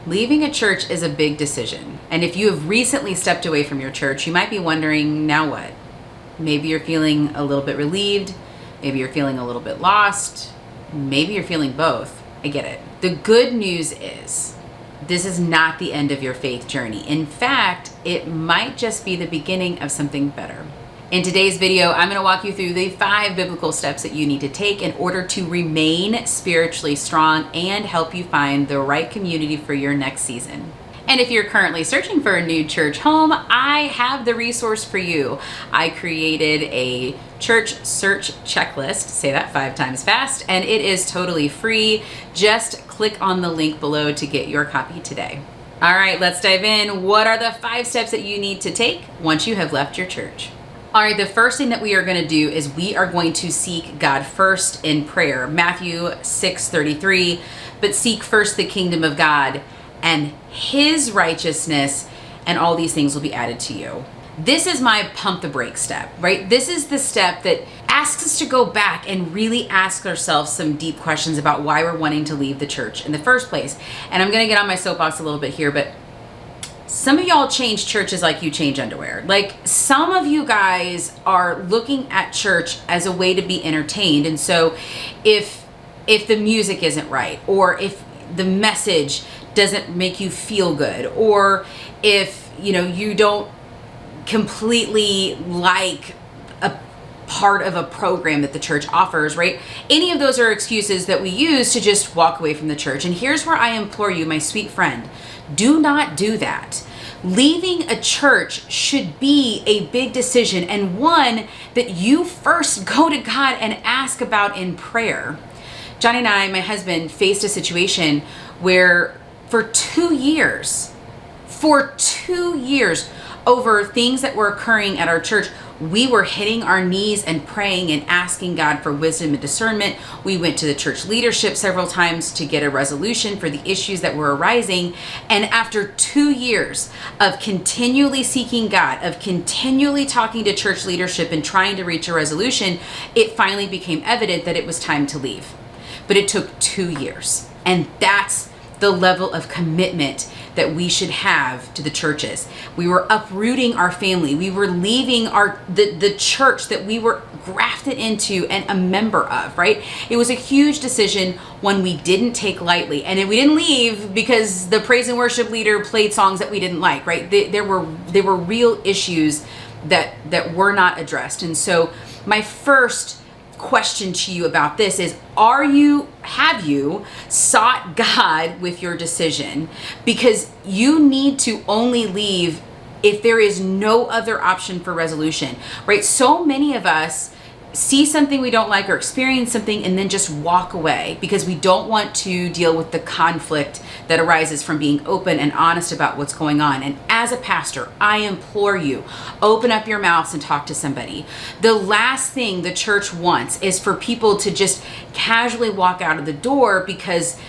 Leaving a church is a big decision. And if you have recently stepped away from your church, you might be wondering, now what? Maybe you're feeling a little bit relieved. Maybe you're feeling a little bit lost. Maybe you're feeling both. I get it. The good news is this is not the end of your faith journey. In fact, it might just be the beginning of something better. In today's video, I'm going to walk you through the 5 biblical steps that you need to take in order to remain spiritually strong and help you find the right community for your next season. And if you're currently searching for a new church home, I have the resource for you. I created a church search checklist, say that 5 times fast, and it is totally free. Just click on the link below to get your copy today. All right, let's dive in. What are the 5 steps that you need to take once you have left your church? All right, the first thing that we are going to do is we are going to seek God first in prayer. Matthew 6:33, but seek first the kingdom of God and his righteousness, and all these things will be added to you. This is my pump the brakes step, right? This is the step that asks us to go back and really ask ourselves some deep questions about why we're wanting to leave the church in the first place. And I'm going to get on my soapbox a little bit here, but some of y'all change churches like you change underwear. Like, some of you guys are looking at church as a way to be entertained. And so if the music isn't right, or if the message doesn't make you feel good, or if you don't completely like a part of a program that the church offers, right? Any of those are excuses that we use to just walk away from the church. And here's where I implore you, my sweet friend, do not do that. Leaving a church should be a big decision, and one that you first go to God and ask about in prayer. Johnny and I, my husband, faced a situation where for 2 years, over things that were occurring at our church, we were hitting our knees and praying and asking God for wisdom and discernment. We went to the church leadership several times to get a resolution for the issues that were arising. And after 2 years of continually seeking God, of continually talking to church leadership and trying to reach a resolution, it finally became evident that it was time to leave. But it took 2 years. And that's the level of commitment that we should have to the churches. We were uprooting our family. We were leaving the church that we were grafted into and a member of, right? It was a huge decision, one we didn't take lightly. And we didn't leave because the praise and worship leader played songs that we didn't like, right? There were real issues that were not addressed. And so my first question to you about this is, have you sought God with your decision? Because you need to only leave if there is no other option for resolution, right? So many of us see something we don't like or experience something and then just walk away because we don't want to deal with the conflict that arises from being open and honest about what's going on. And as a pastor, I implore you, open up your mouths and talk to somebody. The last thing the church wants is for people to just casually walk out of the door because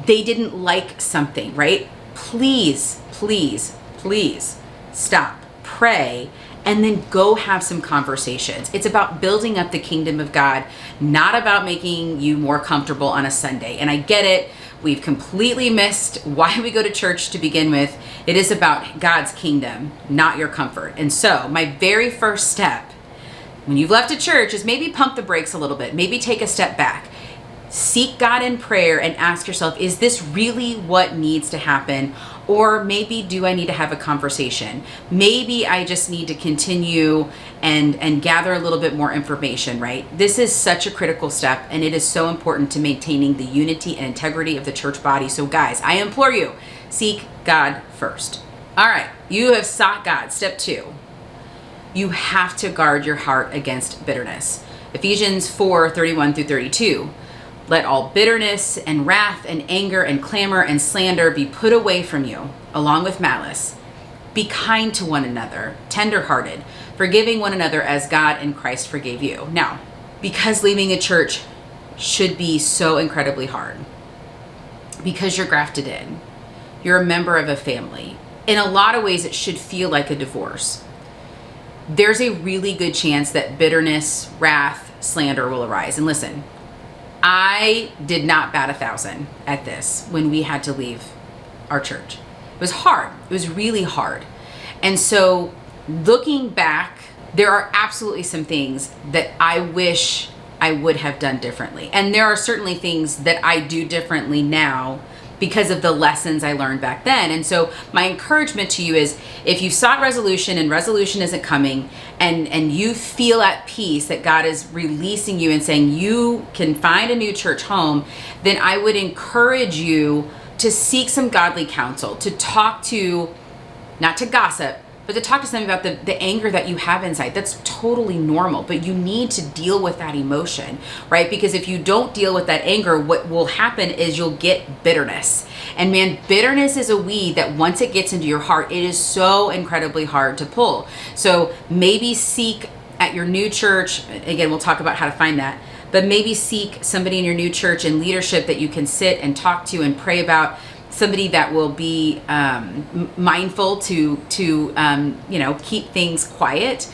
they didn't like something, right? Please, please, please stop, pray, and then go have some conversations. It's about building up the kingdom of God, not about making you more comfortable on a Sunday. And I get it. We've completely missed why we go to church to begin with. It is about God's kingdom, not your comfort. And so my very first step when you've left a church is maybe pump the brakes a little bit, maybe take a step back. Seek God in prayer and ask yourself, is this really what needs to happen? Or maybe do I need to have a conversation? Maybe I just need to continue and gather a little bit more information, right? This is such a critical step, and it is so important to maintaining the unity and integrity of the church body. So guys, I implore you, seek God first. All right, you have sought God. Step 2, you have to guard your heart against bitterness. Ephesians 4:31-32. Let all bitterness and wrath and anger and clamor and slander be put away from you, along with malice. Be kind to one another, tenderhearted, forgiving one another as God in Christ forgave you. Now, because leaving a church should be so incredibly hard, because you're grafted in, you're a member of a family. In a lot of ways, it should feel like a divorce. There's a really good chance that bitterness, wrath, slander will arise. And listen, I did not bat 1,000 at this when we had to leave our church. It was hard. It was really hard. And so looking back, there are absolutely some things that I wish I would have done differently. And there are certainly things that I do differently now because of the lessons I learned back then. And so my encouragement to you is, if you've sought resolution and resolution isn't coming, and you feel at peace that God is releasing you and saying you can find a new church home, then I would encourage you to seek some godly counsel, to talk to, not to gossip, but to talk to somebody about the anger that you have inside. That's totally normal, but you need to deal with that emotion, right? Because if you don't deal with that anger, what will happen is you'll get bitterness. And man, bitterness is a weed that once it gets into your heart, it is so incredibly hard to pull. So maybe seek at your new church, again, we'll talk about how to find that, but maybe seek somebody in your new church and leadership that you can sit and talk to and pray about, somebody that will be mindful to keep things quiet,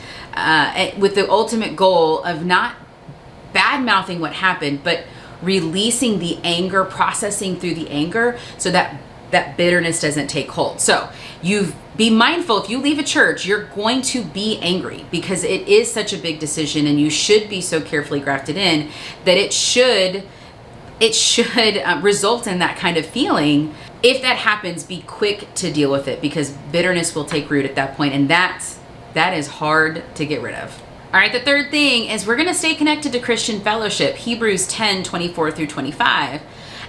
with the ultimate goal of not bad mouthing what happened, but releasing the anger, processing through the anger, so that that bitterness doesn't take hold. So be mindful, if you leave a church, you're going to be angry, because it is such a big decision, and you should be so carefully grafted in that it should result in that kind of feeling. If that happens, be quick to deal with it, because bitterness will take root at that point, and that is hard to get rid of. All right, the third thing is we're going to stay connected to Christian fellowship, Hebrews 10:24-25,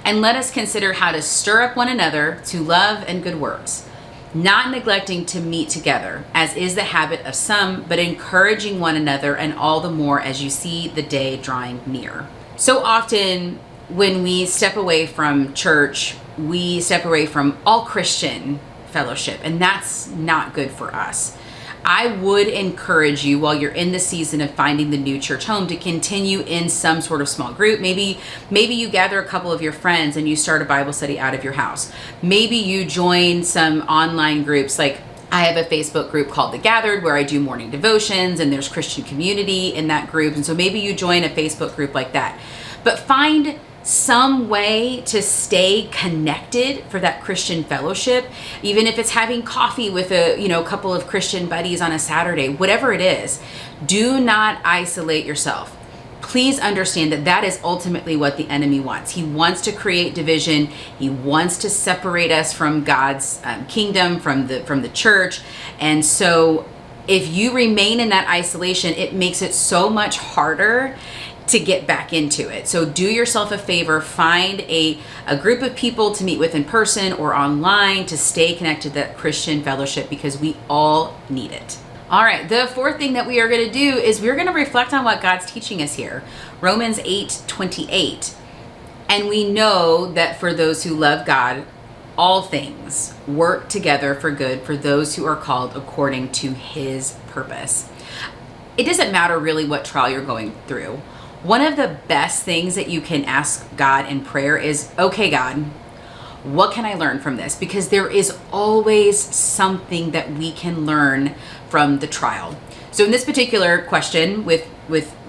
and let us consider how to stir up one another to love and good works, not neglecting to meet together, as is the habit of some, but encouraging one another, and all the more as you see the day drawing near. So often when we step away from church, we step away from all Christian fellowship, and that's not good for us. I would encourage you, while you're in the season of finding the new church home, to continue in some sort of small group. Maybe you gather a couple of your friends and you start a Bible study out of your house. Maybe you join some online groups. Like, I have a Facebook group called The Gathered, where I do morning devotions, and there's Christian community in that group. And so maybe you join a Facebook group like that. But find some way to stay connected for that Christian fellowship, even if it's having coffee with a couple of Christian buddies on a Saturday, whatever it is. Do not isolate yourself. Please understand that is ultimately what the enemy wants. He wants to create division. He wants to separate us from God's kingdom, from the church. And so if you remain in that isolation, it makes it so much harder to get back into it. So do yourself a favor, find a group of people to meet with in person or online to stay connected to that Christian fellowship, because we all need it. All right, the fourth thing that we are going to do is we're going to reflect on what God's teaching us here. Romans 8:28. And we know that for those who love God, all things work together for good for those who are called according to his purpose. It doesn't matter really what trial you're going through. One of the best things that you can ask God in prayer is, okay, God, what can I learn from this? Because there is always something that we can learn from the trial. So in this particular question with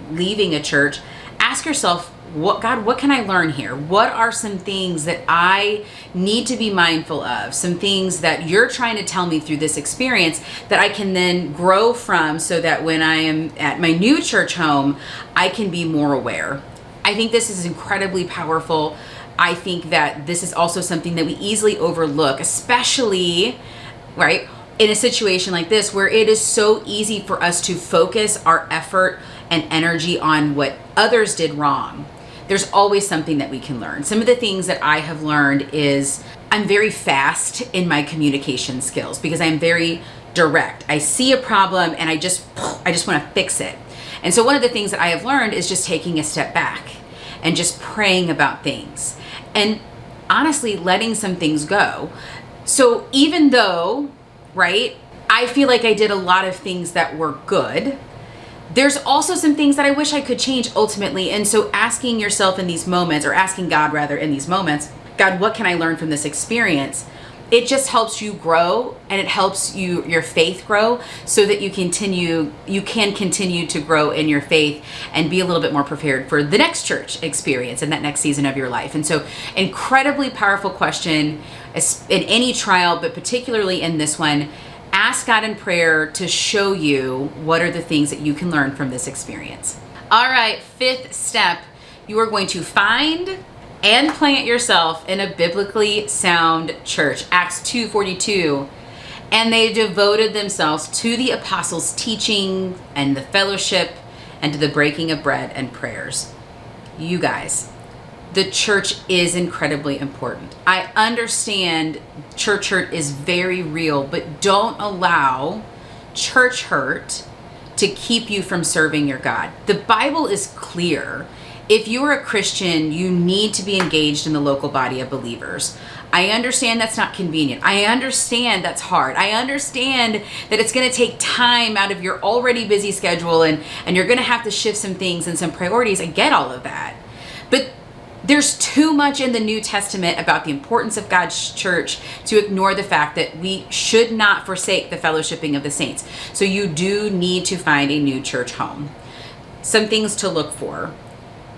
leaving a church, ask yourself, what can I learn here? What are some things that I need to be mindful of? Some things that you're trying to tell me through this experience that I can then grow from, so that when I am at my new church home, I can be more aware. I think this is incredibly powerful. I think that this is also something that we easily overlook, especially, right, in a situation like this, where it is so easy for us to focus our effort and energy on what others did wrong. There's always something that we can learn. Some of the things that I have learned is I'm very fast in my communication skills, because I'm very direct. I see a problem and I just want to fix it. And so one of the things that I have learned is just taking a step back and just praying about things, and honestly letting some things go. So even though, right, I feel like I did a lot of things that were good, there's also some things that I wish I could change ultimately. And so asking yourself in these moments, or asking God rather in these moments, God, what can I learn from this experience? it just helps you grow, and it helps your faith grow, so that you can continue to grow in your faith and be a little bit more prepared for the next church experience and that next season of your life. And so, incredibly powerful question in any trial, but particularly in this one. Ask God in prayer to show you what are the things that you can learn from this experience. All right, 5th step, you are going to find and plant yourself in a biblically sound church. Acts 2:42. And they devoted themselves to the apostles' teaching and the fellowship and to the breaking of bread and prayers. You guys, the church is incredibly important. I understand church hurt is very real, but don't allow church hurt to keep you from serving your God. The Bible is clear. If you are a Christian, you need to be engaged in the local body of believers. I understand that's not convenient. I understand that's hard. I understand that it's going to take time out of your already busy schedule, and you're going to have to shift some things and some priorities. I get all of that. But there's too much in the New Testament about the importance of God's church to ignore the fact that we should not forsake the fellowshipping of the saints. So you do need to find a new church home. Some things to look for.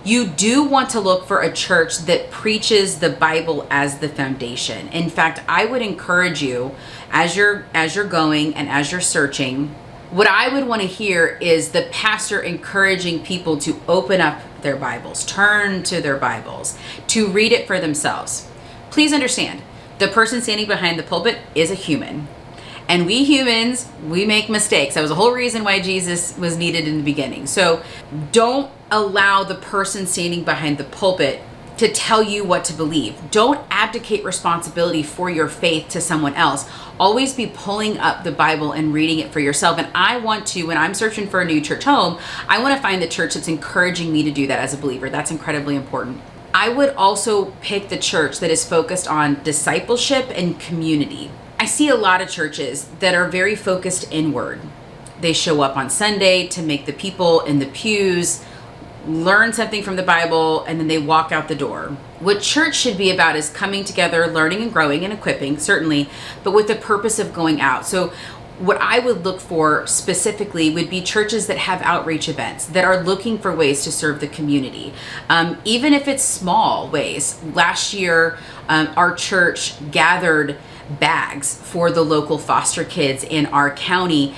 You do want to look for a church that preaches the Bible as the foundation. In fact, I would encourage you, as you're going and as you're searching, what I would want to hear is the pastor encouraging people to open up their Bibles, turn to their Bibles, to read it for themselves. Please understand, the person standing behind the pulpit is a human. And we humans, we make mistakes. That was the whole reason why Jesus was needed in the beginning. So don't allow the person standing behind the pulpit to tell you what to believe. Don't abdicate responsibility for your faith to someone else. Always be pulling up the Bible and reading it for yourself. And I want to, when I'm searching for a new church home, I want to find the church that's encouraging me to do that as a believer. That's incredibly important. I would also pick the church that is focused on discipleship and community. I see a lot of churches that are very focused inward. They show up on Sunday to make the people in the pews learn something from the Bible, and then they walk out the door. What church should be about is coming together, learning and growing and equipping, certainly, but with the purpose of going out. So what I would look for specifically would be churches that have outreach events, that are looking for ways to serve the community, even if it's small ways. Last year, our church gathered bags for the local foster kids in our county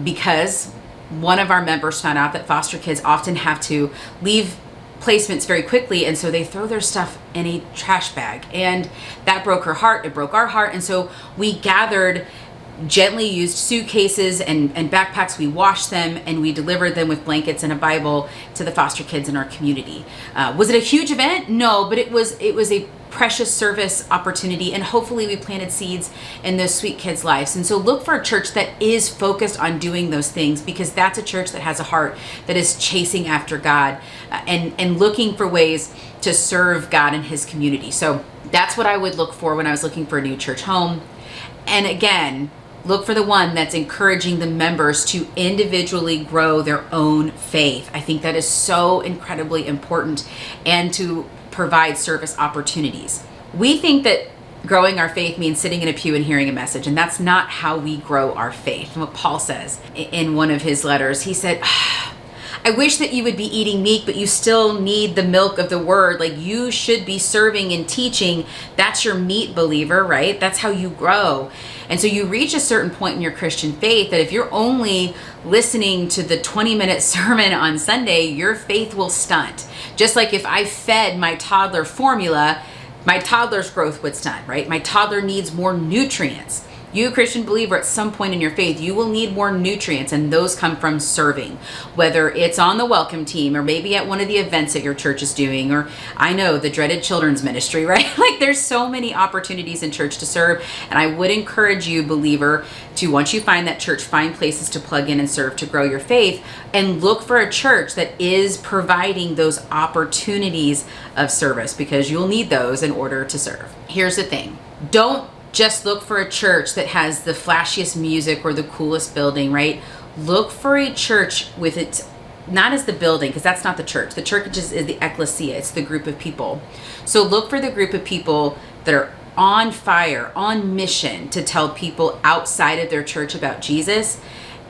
because one of our members found out that foster kids often have to leave placements very quickly, and so they throw their stuff in a trash bag, and that broke her heart. It broke our heart. And so we gathered gently used suitcases and backpacks. We washed them and we delivered them with blankets and a Bible to the foster kids in our community. Was it a huge event? No, but it was a precious service opportunity, and hopefully we planted seeds in those sweet kids' lives. And so look for a church that is focused on doing those things, because that's a church that has a heart that is chasing after God and looking for ways to serve God in his community. So that's what I would look for when I was looking for a new church home. And again, look for the one that's encouraging the members to individually grow their own faith. I think that is so incredibly important, and to provide service opportunities. We think that growing our faith means sitting in a pew and hearing a message, and that's not how we grow our faith. And what Paul says in one of his letters, he said, I wish that you would be eating meat, but you still need the milk of the word. Like, you should be serving and teaching. That's your meat, believer, right? That's how you grow. And so you reach a certain point in your Christian faith that if you're only listening to the 20-minute sermon on Sunday, your faith will stunt. Just like if I fed my toddler formula, my toddler's growth would stunt, right? My toddler needs more nutrients. You, Christian believer, at some point in your faith, you will need more nutrients, and those come from serving. Whether it's on the welcome team, or maybe at one of the events that your church is doing, or I know, the dreaded children's ministry, right? Like, there's so many opportunities in church to serve, and I would encourage you, believer, to, once you find that church, find places to plug in and serve to grow your faith, and look for a church that is providing those opportunities of service, because you'll need those in order to serve. Here's the thing. Don't just look for a church that has the flashiest music or the coolest building, right? Look for a church with its, not as the building, because that's not the church. The church is the ecclesia. It's the group of people. So look for the group of people that are on fire, on mission to tell people outside of their church about Jesus,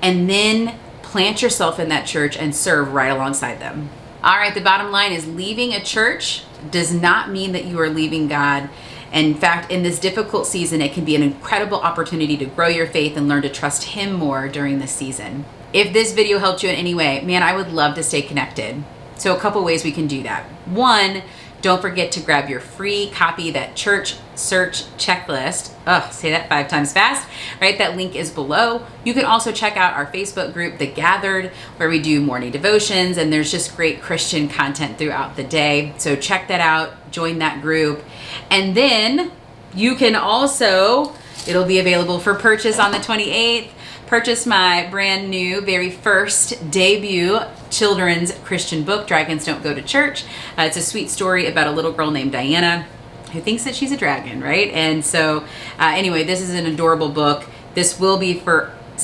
and then plant yourself in that church and serve right alongside them. All right, the bottom line is leaving a church does not mean that you are leaving God. In fact, in this difficult season, it can be an incredible opportunity to grow your faith and learn to trust Him more during this season. If this video helped you in any way, man, I would love to stay connected. So a couple ways we can do that. One, don't forget to grab your free copy, that church search checklist. Say that 5 times fast, right? That link is below. You can also check out our Facebook group, The Gathered, where we do morning devotions, and there's just great Christian content throughout the day. So check that out, join that group. And then you can also, it'll be available for purchase on the 28th, purchase my brand new, very first debut children's Christian book, Dragons Don't Go to Church. It's a sweet story about a little girl named Diana who thinks that she's a dragon, right? And so anyway, this is an adorable book. This will be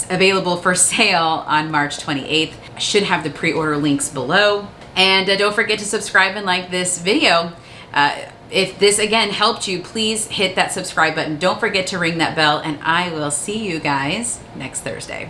available for sale on March 28th. I should have the pre-order links below. And don't forget to subscribe and like this video. If this again helped you, please hit that subscribe button. Don't forget to ring that bell, and I will see you guys next Thursday.